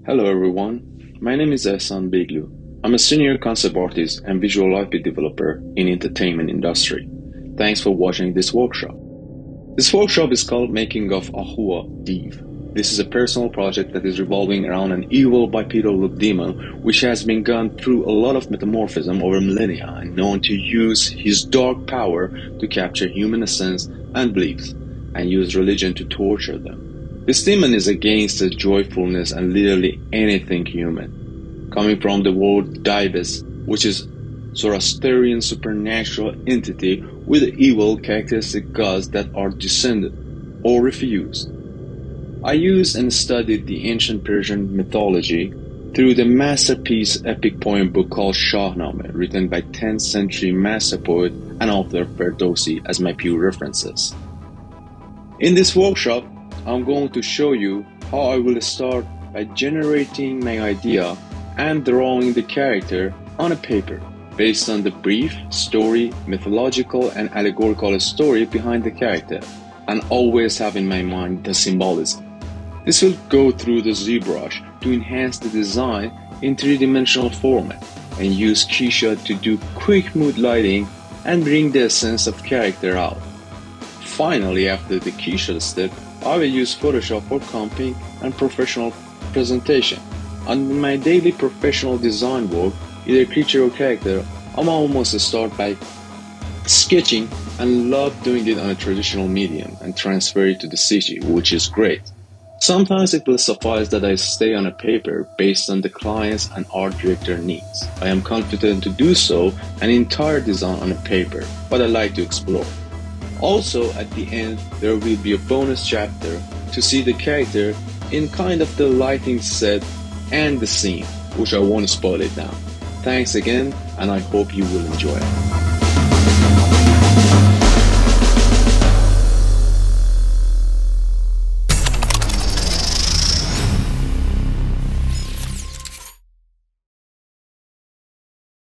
Hello everyone, my name is Ehsan Bigloo. I'm a senior concept artist and visual IP developer in entertainment industry. Thanks for watching this workshop. This workshop is called Making of Ahua Div. This is a personal project that is revolving around an evil bipedal look demon which has been gone through a lot of metamorphism over millennia and known to use his dark power to capture human essence and beliefs and use religion to torture them. This demon is against the joyfulness and literally anything human. Coming from the word Dibus, which is Zoroastrian supernatural entity with evil characteristic gods that are descended or refused. I used and studied the ancient Persian mythology through the masterpiece epic poem book called Shahnameh, written by 10th century master poet and author Ferdowsi as my pure references. In this workshop, I'm going to show you how I will start by generating my idea and drawing the character on a paper based on the brief story, mythological and allegorical story behind the character, and always have in my mind the symbolism. This will go through the ZBrush to enhance the design in three-dimensional format and use Keysha to do quick mood lighting and bring the essence of character out. Finally, after the Keysha step, I will use Photoshop for comping and professional presentation. On my daily professional design work, either creature or character, I'm almost start by sketching and love doing it on a traditional medium and transfer it to the CG, which is great. Sometimes it will suffice that I stay on a paper based on the client's and art director needs. I am confident to do so an entire design on a paper, but I like to explore. Also, at the end, there will be a bonus chapter to see the character in kind of the lighting set and the scene, which I won't spoil it now. Thanks again, and I hope you will enjoy it.